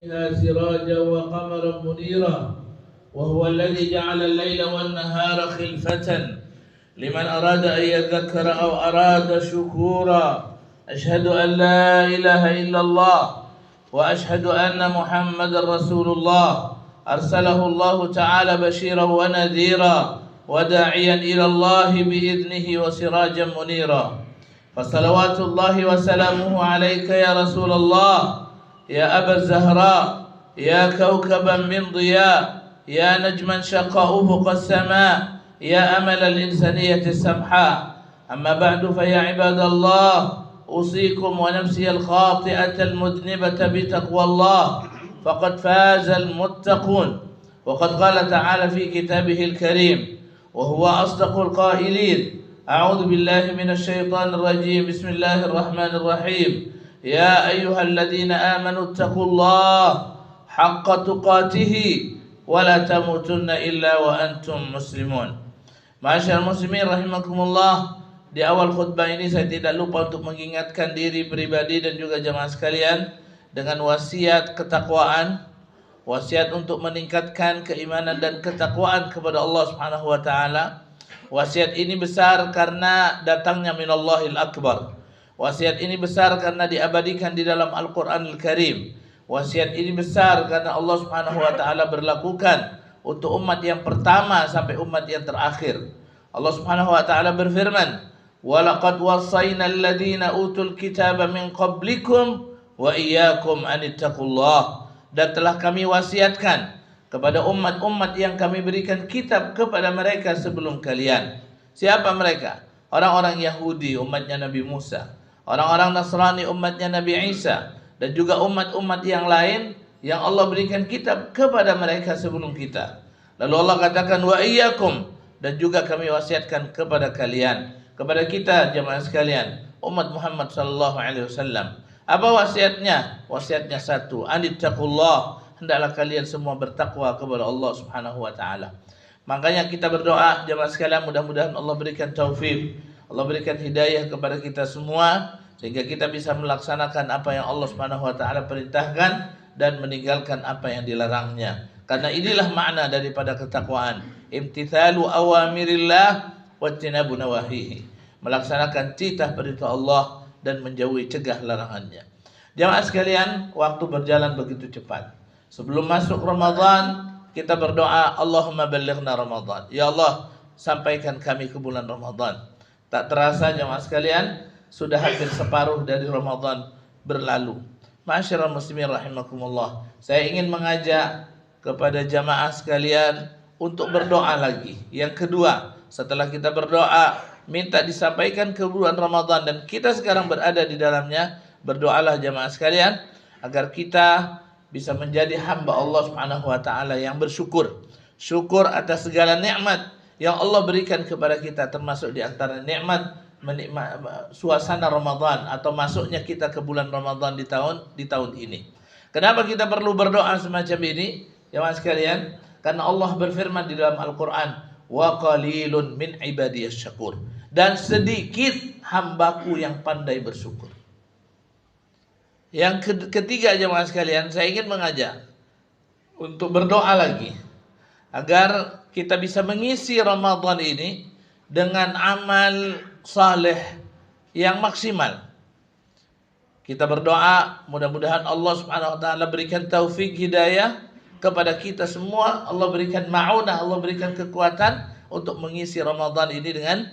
سراجا وقمرا منيرا وهو الذي جعل الليل والنهار خلفة لمن أراد أن يذكر أو أراد شكورا. أشهد أن لا إله إلا الله وأشهد أن محمد رسول الله أرسله الله تعالى بشيرا ونذيرا وداعيا إلى الله بإذنه وسراجا منيرا. فصلوات الله وسلامه عليك يا رسول الله، يا أبا الزهراء، يا كوكبا من ضياء، يا نجما شق أفق السماء، يا أمل الإنسانية السمحاء. أما بعد فيا عباد الله، أوصيكم ونفسي الخاطئة المذنبة بتقوى الله، فقد فاز المتقون. وقد قال تعالى في كتابه الكريم وهو أصدق القائلين: أعوذ بالله من الشيطان الرجيم، بسم الله الرحمن الرحيم. يا أيها الذين آمنوا اتقوا الله حق تقاته ولا تموتن إلا وأنتم مسلمون. Ma'asyiral muslimin rahimakumullah, di awal khutbah ini saya tidak lupa untuk mengingatkan diri pribadi dan juga jamaah sekalian dengan wasiat ketakwaan, wasiat untuk meningkatkan keimanan dan ketakwaan kepada Allah Subhanahu wa taala. Wasiat ini besar karena datangnya minallahil akbar. Wasiat ini besar karena diabadikan di dalam Al-Quranul Karim. Wasiat ini besar karena Allah Subhanahu wa taala berlakukan untuk umat yang pertama sampai umat yang terakhir. Allah Subhanahu wa taala berfirman, "Walaqad wassayna alladziina utul kitaba min qablikum wa iyyakum an ittaqullah." Dan telah kami wasiatkan kepada umat-umat yang kami berikan kitab kepada mereka sebelum kalian. Siapa mereka? Orang-orang Yahudi, umatnya Nabi Musa. Orang-orang Nasrani, umatnya Nabi Isa. Dan juga umat-umat yang lain yang Allah berikan kitab kepada mereka sebelum kita. Lalu Allah katakan, wa iyyakum, dan juga kami wasiatkan kepada kalian, kepada kita jemaah sekalian, umat Muhammad sallallahu alaihi wasallam. Apa wasiatnya? Wasiatnya satu, anittaqullah, hendaklah kalian semua bertakwa kepada Allah Subhanahu wa taala. Makanya kita berdoa jemaah sekalian, mudah-mudahan Allah berikan taufik, Allah berikan hidayah kepada kita semua sehingga kita bisa melaksanakan apa yang Allah Subhanahu wa taala perintahkan dan meninggalkan apa yang dilarangnya. Karena inilah makna daripada ketakwaan, imtithalu awamirillah wajtinabu nawahihi, melaksanakan titah perintah Allah dan menjauhi cegah larangannya. Jamaah sekalian, waktu berjalan begitu cepat. Sebelum masuk Ramadan, kita berdoa, Allahumma ballighna Ramadan. Ya Allah, sampaikan kami ke bulan Ramadan. Tak terasa jemaah sekalian, sudah hampir separuh dari Ramadan berlalu. Ma'asyiral muslimin rahimakumullah, saya ingin mengajak kepada jamaah sekalian untuk berdoa lagi. Yang kedua, setelah kita berdoa, minta disampaikan ke bulan Ramadan dan kita sekarang berada di dalamnya, berdoalah jamaah sekalian agar kita bisa menjadi hamba Allah Subhanahu wa taala yang bersyukur. Syukur atas segala nikmat yang Allah berikan kepada kita, termasuk di antara nikmat suasana Ramadan atau masuknya kita ke bulan Ramadan di tahun ini. Kenapa kita perlu berdoa semacam ini? Jemaah sekalian, karena Allah berfirman di dalam Al-Qur'an, wa qalilun min ibadiyas syakur, dan sedikit hambaku yang pandai bersyukur. Yang ketiga jemaah sekalian, saya ingin mengajak untuk berdoa lagi agar kita bisa mengisi Ramadan ini dengan amal saleh yang maksimal. Kita berdoa mudah-mudahan Allah Subhanahu wa taala berikan taufik hidayah kepada kita semua. Allah berikan ma'unah, Allah berikan kekuatan untuk mengisi Ramadan ini dengan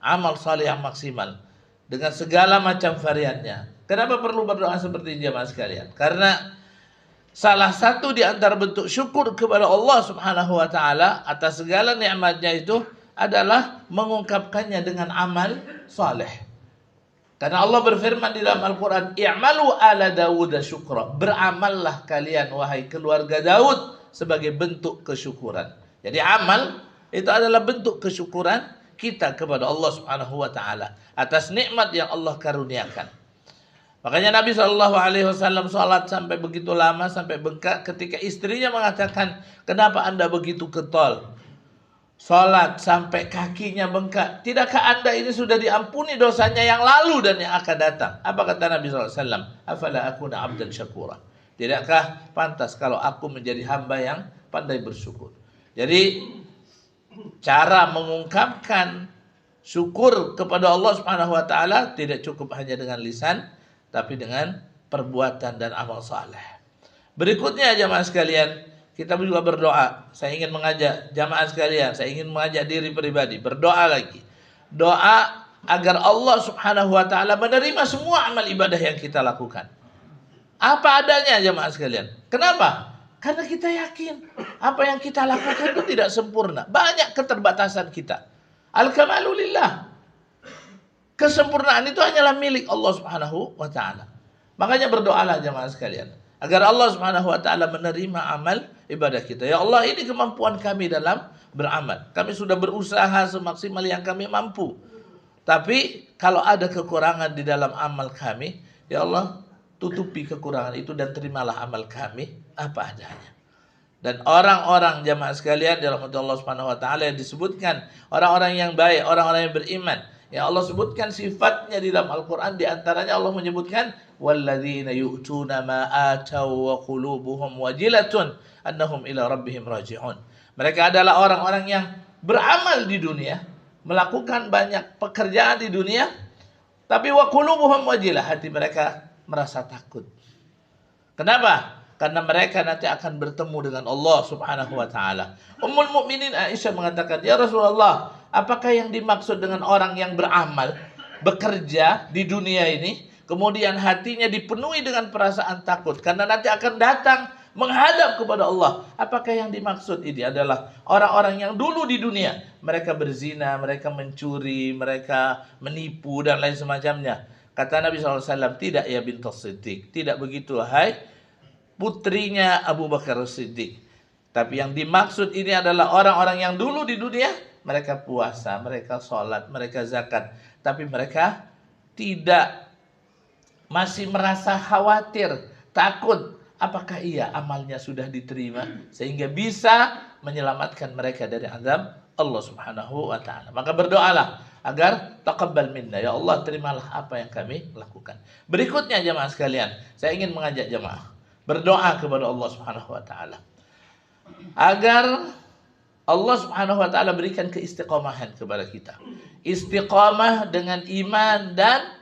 amal saleh yang maksimal dengan segala macam variannya. Kenapa perlu berdoa seperti ini jemaah sekalian? Karena salah satu di antara bentuk syukur kepada Allah Subhanahu wa taala atas segala nikmatnya itu adalah mengungkapkannya dengan amal saleh. Karena Allah berfirman di dalam Al-Qur'an, "I'malu ala Daud syukra." Beramallah kalian wahai keluarga Daud sebagai bentuk kesyukuran. Jadi amal itu adalah bentuk kesyukuran kita kepada Allah Subhanahu wa taala atas nikmat yang Allah karuniakan. Makanya Nabi SAW sholat sampai begitu lama, sampai bengkak, ketika istrinya mengatakan, kenapa anda begitu getol? Sholat sampai kakinya bengkak. Tidakkah anda ini sudah diampuni dosanya yang lalu dan yang akan datang? Apa kata Nabi SAW? Afala akuna abdan syakura. Tidakkah pantas kalau aku menjadi hamba yang pandai bersyukur? Jadi cara mengungkapkan syukur kepada Allah Subhanahu wa taala tidak cukup hanya dengan lisan, tapi dengan perbuatan dan amal saleh. Berikutnya jamaah sekalian, kita juga berdoa. Saya ingin mengajak jamaah sekalian, saya ingin mengajak diri pribadi berdoa lagi. Doa agar Allah Subhanahu wa taala menerima semua amal ibadah yang kita lakukan. Apa adanya jamaah sekalian. Kenapa? Karena kita yakin apa yang kita lakukan itu tidak sempurna. Banyak keterbatasan kita. Al-kamalu lillah. Kesempurnaan itu hanyalah milik Allah Subhanahu wa taala. Makanya berdoalah jamaah sekalian agar Allah Subhanahu wa taala menerima amal ibadah kita. Ya Allah, ini kemampuan kami dalam beramal. Kami sudah berusaha semaksimal yang kami mampu. Tapi kalau ada kekurangan di dalam amal kami, ya Allah, tutupi kekurangan itu dan terimalah amal kami apa adanya. Dan orang-orang jamaah sekalian dalam Allah Subhanahu wa taala yang disebutkan orang-orang yang baik, orang-orang yang beriman, ya Allah sebutkan sifatnya di dalam Al-Qur'an, di antaranya Allah menyebutkan walladzina yu'tuna ma ataw wa qulubuhum wajilatun annahum ila rabbihim raji'un. Mereka adalah orang-orang yang beramal di dunia, melakukan banyak pekerjaan di dunia, tapi wa qulubuhum wajilah, hati mereka merasa takut. Kenapa? Karena mereka nanti akan bertemu dengan Allah Subhanahu wa taala. Ummul Mukminin Aisyah mengatakan, "Ya Rasulullah, apakah yang dimaksud dengan orang yang beramal, bekerja di dunia ini, kemudian hatinya dipenuhi dengan perasaan takut karena nanti akan datang menghadap kepada Allah? Apakah yang dimaksud ini adalah orang-orang yang dulu di dunia mereka berzina, mereka mencuri, mereka menipu dan lain semacamnya?" Kata Nabi SAW, tidak ya bintas Siddiq. Tidak begitu, hai putrinya Abu Bakar Siddiq. Tapi yang dimaksud ini adalah orang-orang yang dulu di dunia, mereka puasa, mereka sholat, mereka zakat. Tapi mereka tidak, masih merasa khawatir, takut. Apakah iya amalnya sudah diterima sehingga bisa menyelamatkan mereka dari azab Allah Subhanahu wa taala. Maka berdoalah agar taqabbal minna, ya Allah terimalah apa yang kami lakukan. Berikutnya jemaah sekalian, saya ingin mengajak jemaah berdoa kepada Allah Subhanahu wa taala agar Allah Subhanahu wa taala berikan keistiqomahan kepada kita. Istiqamah dengan iman dan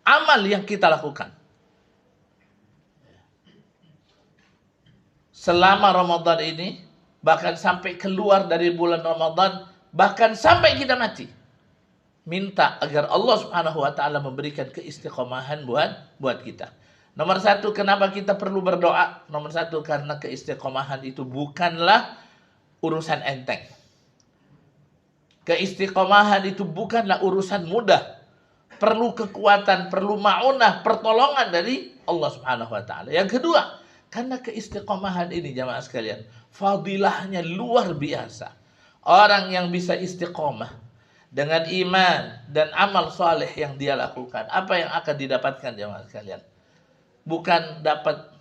amal yang kita lakukan. Selama Ramadan ini, bahkan sampai keluar dari bulan Ramadan, bahkan sampai kita mati, minta agar Allah Subhanahu wa taala memberikan keistiqomahan buat kita. Nomor satu, kenapa kita perlu berdoa? Nomor satu, karena keistiqomahan itu bukanlah urusan enteng. Keistiqomahan itu bukanlah urusan mudah. Perlu kekuatan, perlu ma'unah, pertolongan dari Allah Subhanahu wa taala. Yang kedua, karena keistiqomahan ini jamaah sekalian, fadilahnya luar biasa. Orang yang bisa istiqomah dengan iman dan amal soleh yang dia lakukan, apa yang akan didapatkan jemaah sekalian? Bukan dapat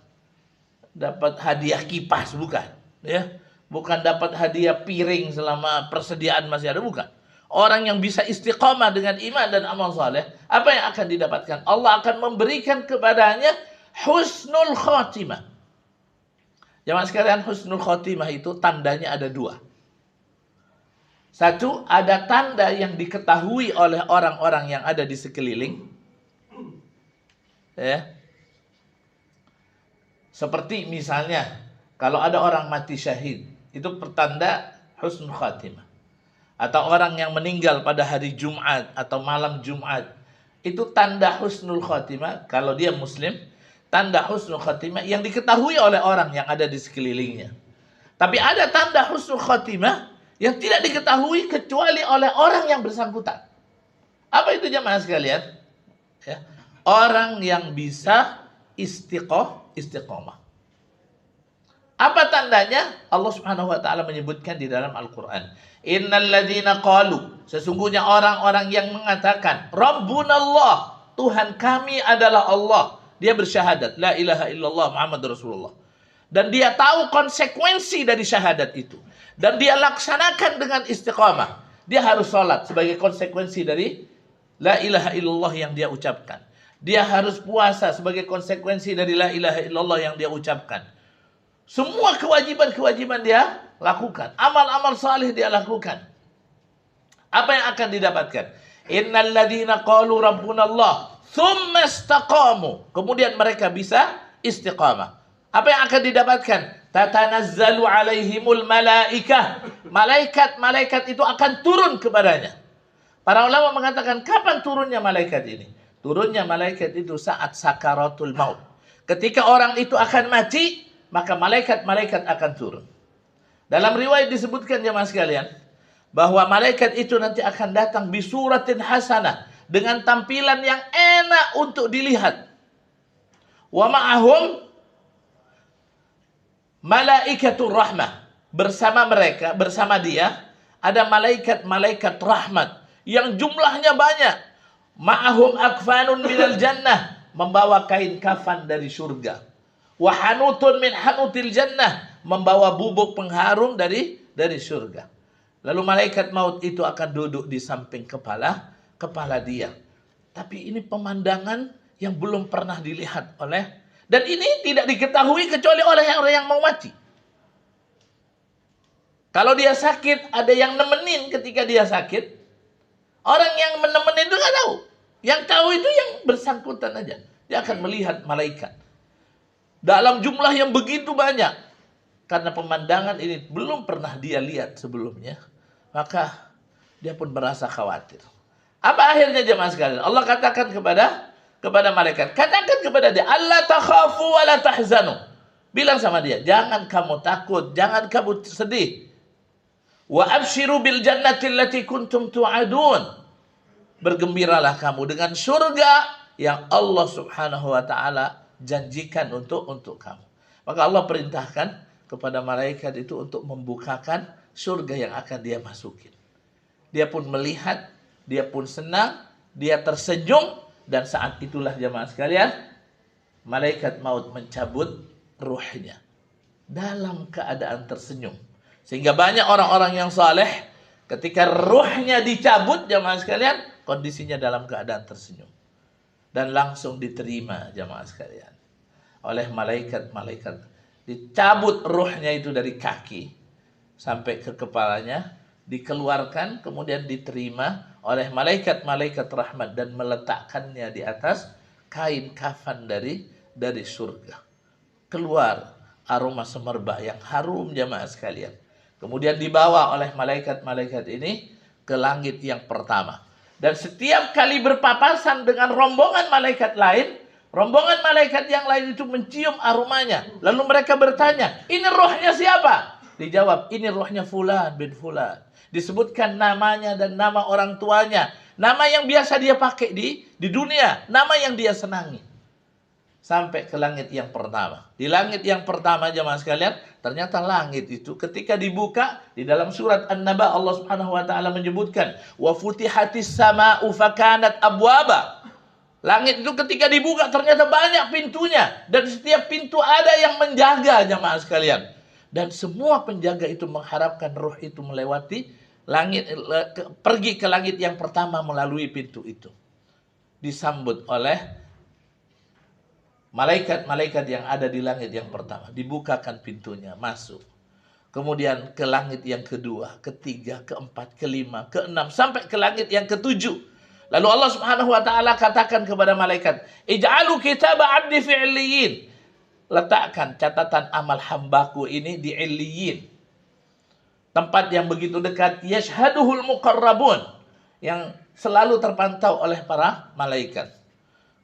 hadiah kipas, bukan, ya. Bukan dapat hadiah piring selama persediaan masih ada, bukan. Orang yang bisa istiqomah dengan iman dan amal soleh, apa yang akan didapatkan? Allah akan memberikan kepadanya husnul khotimah. Jemaah sekalian, husnul khotimah itu tandanya ada dua. Satu, ada tanda yang diketahui oleh orang-orang yang ada di sekeliling. Ya. Seperti misalnya, kalau ada orang mati syahid, itu pertanda husnul khatimah. Atau orang yang meninggal pada hari Jumat atau malam Jumat, itu tanda husnul khatimah. Kalau dia muslim, tanda husnul khatimah yang diketahui oleh orang yang ada di sekelilingnya. Tapi ada tanda husnul khatimah yang tidak diketahui kecuali oleh orang yang bersangkutan. Apa itu jemaah sekalian? Ya. Orang yang bisa istiqomah. Apa tandanya? Allah Subhanahu wa taala menyebutkan di dalam Al-Qur'an. Innal ladzina qalu, sesungguhnya orang-orang yang mengatakan Rabbunallah, Tuhan kami adalah Allah. Dia bersyahadat la ilaha illallah Muhammad Rasulullah. Dan dia tahu konsekuensi dari syahadat itu. Dan dia laksanakan dengan istiqamah. Dia harus sholat sebagai konsekuensi dari la ilaha illallah yang dia ucapkan. Dia harus puasa sebagai konsekuensi dari la ilaha illallah yang dia ucapkan. Semua kewajiban-kewajiban dia lakukan. Amal-amal saleh dia lakukan. Apa yang akan didapatkan? Innal ladzina qalu rabbunallah tsumma istaqamu. Kemudian mereka bisa istiqamah. Apa yang akan didapatkan? Tatanazzalu alaihimul malaikah. Malaikat-malaikat itu akan turun kepadanya. Para ulama mengatakan, kapan turunnya malaikat ini? Turunnya malaikat itu saat sakaratul maut. Ketika orang itu akan mati, maka malaikat-malaikat akan turun. Dalam riwayat disebutkan jemaah sekalian, bahwa malaikat itu nanti akan datang bisuratin hasanah, dengan tampilan yang enak untuk dilihat. Wa ma'ahum malaikatur rahmah. Bersama mereka, bersama dia, ada malaikat-malaikat rahmat yang jumlahnya banyak. Ma'ahum akfanun minal jannah, membawa kain kafan dari surga. Wa hanutun min hanutil jannah, membawa bubuk pengharum dari surga. Lalu malaikat maut itu akan duduk di samping kepala dia. Tapi ini pemandangan yang belum pernah dilihat oleh, dan ini tidak diketahui kecuali oleh orang yang mau mati. Kalau dia sakit, ada yang nemenin ketika dia sakit. Orang yang menemenin itu nggak tahu. Yang tahu itu yang bersangkutan aja. Dia akan melihat malaikat dalam jumlah yang begitu banyak. Karena pemandangan ini belum pernah dia lihat sebelumnya, maka dia pun merasa khawatir. Apa akhirnya jemaah sekalian? Allah katakan kepada malaikat, katakan kepada dia, Allah takhafu wa la tahzanu. Bilang sama dia, jangan kamu takut, jangan kamu sedih. Wa abshiru bil jannati allati kuntum tu'adun. Bergembiralah kamu dengan surga yang Allah Subhanahu wa taala janjikan untuk kamu. Maka Allah perintahkan kepada malaikat itu untuk membukakan surga yang akan dia masukin. Dia pun melihat, dia pun senang, dia tersenyum, dan saat itulah jemaah sekalian, malaikat maut mencabut ruhnya dalam keadaan tersenyum. Sehingga banyak orang-orang yang saleh ketika ruhnya dicabut jemaah sekalian, kondisinya dalam keadaan tersenyum. Dan langsung diterima jemaah sekalian oleh malaikat-malaikat. Dicabut ruhnya itu dari kaki sampai ke kepalanya, dikeluarkan, kemudian diterima oleh malaikat-malaikat rahmat dan meletakkannya di atas kain kafan dari surga. Keluar aroma semerbak yang harum jemaah sekalian. Kemudian dibawa oleh malaikat-malaikat ini ke langit yang pertama. Dan setiap kali berpapasan dengan rombongan malaikat lain, rombongan malaikat yang lain itu mencium aromanya. Lalu mereka bertanya, ini rohnya siapa? Dijawab, ini rohnya Fulan bin Fulan. Disebutkan namanya dan nama orang tuanya. Nama yang biasa dia pakai di dunia. Nama yang dia senangi. Sampai ke langit yang pertama. Di langit yang pertama jemaah sekalian, ternyata langit itu ketika dibuka, di dalam surat An-Naba Allah Subhanahu wa taala menyebutkan, wa futihatis sama'u fakanat abwaba. Langit itu ketika dibuka ternyata banyak pintunya, dan setiap pintu ada yang menjaga jemaah sekalian. Dan semua penjaga itu mengharapkan ruh itu melewati langit, pergi ke langit yang pertama melalui pintu itu. Disambut oleh malaikat-malaikat yang ada di langit yang pertama. Dibukakan pintunya, masuk. Kemudian ke langit yang kedua, ketiga, keempat, kelima, keenam, sampai ke langit yang ketujuh. Lalu Allah Subhanahu wa taala katakan kepada malaikat, "Ij'alu kitaba 'abdi fi 'illiyin." Letakkan catatan amal hambaku ini di 'illiyin. Tempat yang begitu dekat, yashhaduhul muqarrabun, yang selalu terpantau oleh para malaikat.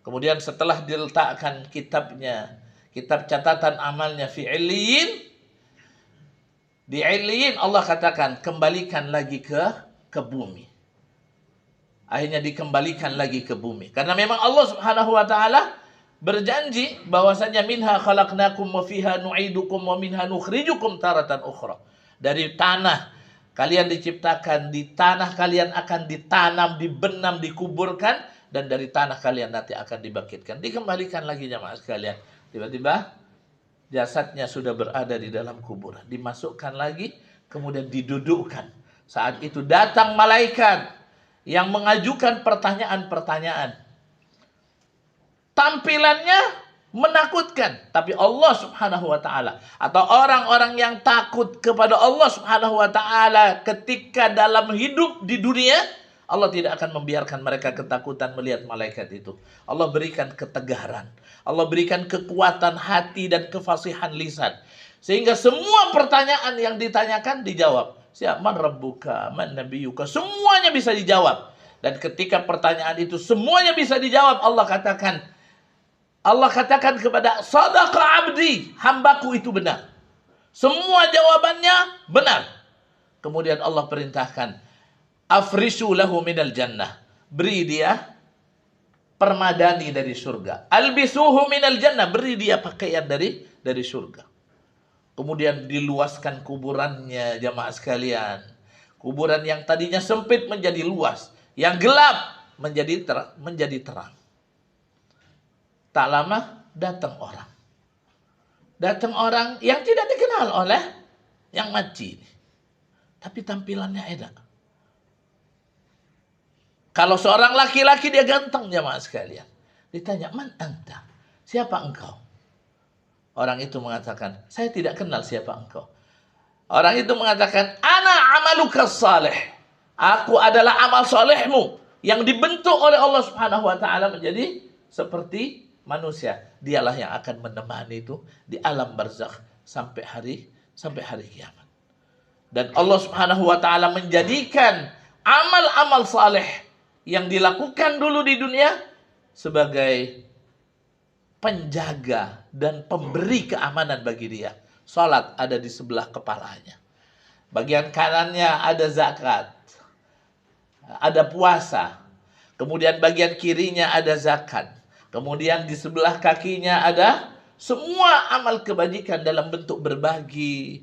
Kemudian setelah diletakkan kitabnya, kitab catatan amalnya fi 'illiyin, di 'illiyin Allah katakan kembalikan lagi ke bumi. Akhirnya dikembalikan lagi ke bumi. Karena memang Allah Subhanahu wa taala berjanji bahwasanya minha khalaqnakum wa fiha nu'idukum wa minha nukhrijukum taratan ukhra. Dari tanah kalian diciptakan, di tanah kalian akan ditanam, dibenam, dikuburkan, dan dari tanah kalian nanti akan dibangkitkan. Dikembalikan lagi jemaah sekalian. Tiba-tiba jasadnya sudah berada di dalam kuburan. Dimasukkan lagi, kemudian didudukkan. Saat itu datang malaikat yang mengajukan pertanyaan-pertanyaan. tampilannya menakutkan, tapi Allah Subhanahu wa taala atau orang-orang yang takut kepada Allah Subhanahu wa taala ketika dalam hidup di dunia, Allah tidak akan membiarkan mereka ketakutan melihat malaikat itu. Allah berikan ketegaran, Allah berikan kekuatan hati dan kefasihan lisan, sehingga semua pertanyaan yang ditanyakan dijawab. Siapa man rabbuka, man nabiyuka, semuanya bisa dijawab. Dan ketika pertanyaan itu semuanya bisa dijawab, Allah katakan kepada sadaqa abdi, hambaku itu benar. Semua jawabannya benar. Kemudian Allah perintahkan, afrishu lahu minal jannah. Beri dia permadani dari surga. Albisuhu minal jannah. Beri dia pakaian dari surga. Kemudian diluaskan kuburannya, jamaah sekalian. Kuburan yang tadinya sempit menjadi luas. Yang gelap menjadi terang. Tak lama datang orang. Datang orang yang tidak dikenal oleh yang mati. Tapi tampilannya enak. Kalau seorang laki-laki dia ganteng, jamaah sekalian. Ditanya, man anta? Siapa engkau? Orang itu mengatakan, saya tidak kenal siapa engkau. Orang itu mengatakan, ana amaluka salih. Aku adalah amal solehmu yang dibentuk oleh Allah Subhanahu wa taala menjadi seperti manusia. Dialah yang akan menemani itu di alam barzakh sampai hari kiamat. Dan Allah Subhanahu wa taala menjadikan amal-amal saleh yang dilakukan dulu di dunia sebagai penjaga dan pemberi keamanan bagi dia. Salat ada di sebelah kepalanya. Bagian kanannya ada zakat, ada puasa. Kemudian bagian kirinya ada zakat. Kemudian di sebelah kakinya ada semua amal kebajikan dalam bentuk berbagi,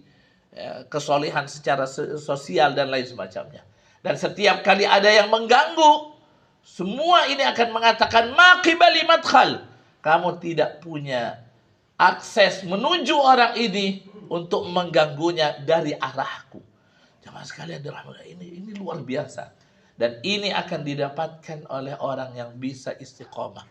kesolehan secara sosial dan lain semacamnya. Dan setiap kali ada yang mengganggu, semua ini akan mengatakan maqibali madkhal. Kamu tidak punya akses menuju orang ini untuk mengganggunya dari arahku. Jamaah sekalian dirahmati, ini luar biasa. Dan ini akan didapatkan oleh orang yang bisa istiqomah.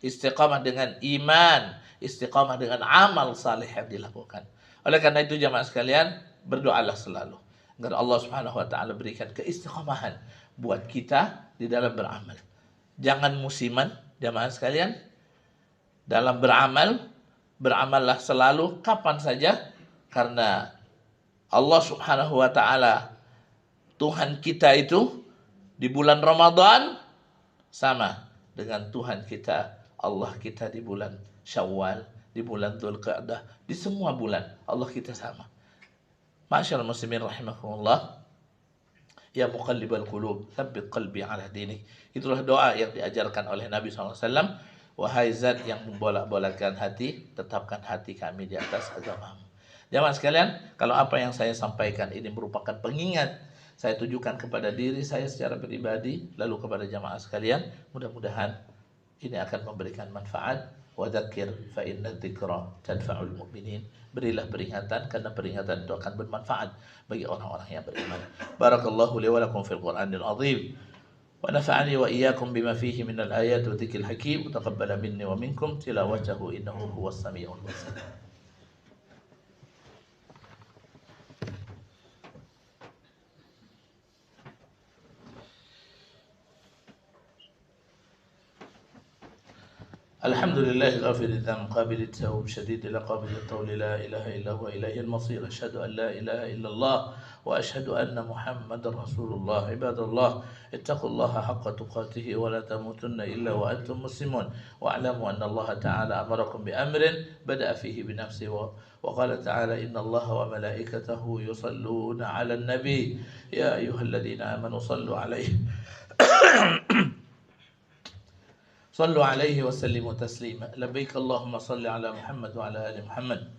Istiqamah dengan iman, istiqamah dengan amal saleh yang dilakukan. Oleh karena itu jamaah sekalian, berdoalah selalu agar Allah Subhanahu wa taala berikan keistiqomahan buat kita di dalam beramal. Jangan musiman jamaah sekalian. Dalam beramallah selalu kapan saja, karena Allah Subhanahu wa taala Tuhan kita itu di bulan Ramadan sama dengan Tuhan kita Allah kita di bulan Syawal, di bulan Dzulqa'dah, di semua bulan Allah kita sama. Ma'asyiral muslimin rahimakumullah, ya muqallibal qulub, tsabbit qalbi ala dinik. Itulah doa yang diajarkan oleh Nabi SAW. Wahai zat yang membolak-balikkan hati, tetapkan hati kami di atas agamamu. Jamaah sekalian, kalau apa yang saya sampaikan ini merupakan pengingat, saya tujukan kepada diri saya secara pribadi, lalu kepada jamaah sekalian, mudah-mudahan ini akan memberikan manfaat. Wa dzakir fa inna dzikra tanfa'ul mu'minin. Berilah peringatan karena peringatan itu akan bermanfaat bagi orang-orang yang beriman. Barakallahu li wa lakum fil Qur'anil azim. Wa nafa'ani wa iyyakum bima fihi minal ayati wa dzikril hakim. Taqabbala minni wa minkum tilawatahu innahu huwas samiul basir. الحمد لله غافر الذنب قابل التوب شديد العقاب ذي الطول لا إله إلا هو إليه المصير أشهد أن لا إله إلا الله وأشهد أن محمد رسول الله عباد الله اتقوا الله حق تقاته ولا تموتن إلا وأنتم مسلمون واعلموا أن الله تعالى أمركم بأمر بدأ فيه بنفسه وقال تعالى إن الله وملائكته يصلون على النبي يا أيها الذين آمنوا صلوا عليه صلوا عليه وسلموا تسليما لبيك اللهم صل على محمد وعلى آل محمد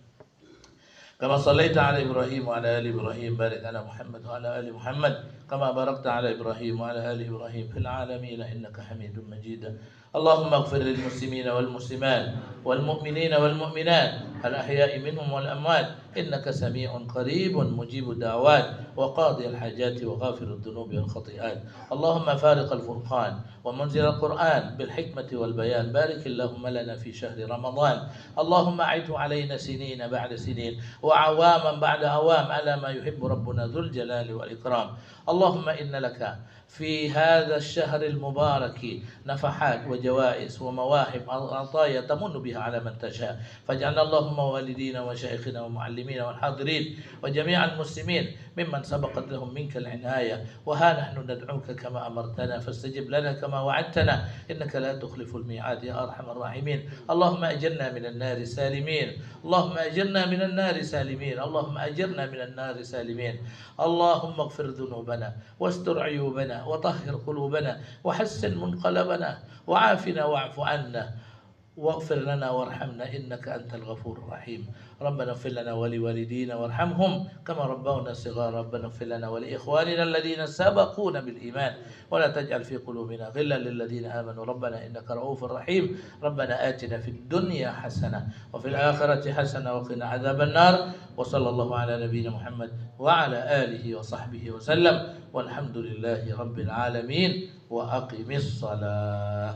كما صليت على إبراهيم وعلى آل إبراهيم بارك على محمد وعلى آل محمد كما باركت على إبراهيم وعلى آل إبراهيم في العالمين إنك حميد مجيد. اللهم اغفر للمسلمين والمسلمات والمؤمنين والمؤمنات الأحياء منهم والأموات إنك سميع قريب مجيب الدعوات وقاضي الحاجات وغافر الذنوب والخطيئات. اللهم فارق الفرقان ومنزل القرآن بالحكمة والبيان، بارك اللهم لنا في شهر رمضان. اللهم أعده علينا سنين بعد سنين وعواما بعد عوام على ما يحب ربنا ذو الجلال والإكرام. اللهم إن لك في هذا الشهر المبارك نفحات وجوائز ومواهب عطايا تمن بها على من تشاء، فاجعلنا اللهم والدينا وشيخنا ومعلمينا والحاضرين وجميع المسلمين ممن سبقت لهم منك العناية. وها نحن ندعوك كما أمرتنا فاستجب لنا كما وعدتنا إنك لا تخلف الميعاد يا أرحم الراحمين. اللهم أجرنا من النار سالمين، اللهم أجرنا من النار سالمين، اللهم أجرنا من النار سالمين. اللهم اغفر ذنوبنا واستر عيوبنا وطهر قلوبنا وحسن منقلبنا وعافنا واعف عنا واغفر لنا وارحمنا إنك أنت الغفور الرحيم. ربنا اغفر لنا ولوالدينا وارحمهم كما ربونا صغارا. ربنا اغفر لنا ولإخواننا الذين سبقونا بالإيمان ولا تجعل في قلوبنا غلا للذين آمنوا ربنا إنك رؤوف رحيم. ربنا آتنا في الدنيا حسنة وفي الآخرة حسنة وقنا عذاب النار. وصلى الله على نبينا محمد وعلى آله وصحبه وسلم والحمد لله رب العالمين. وأقم الصلاة.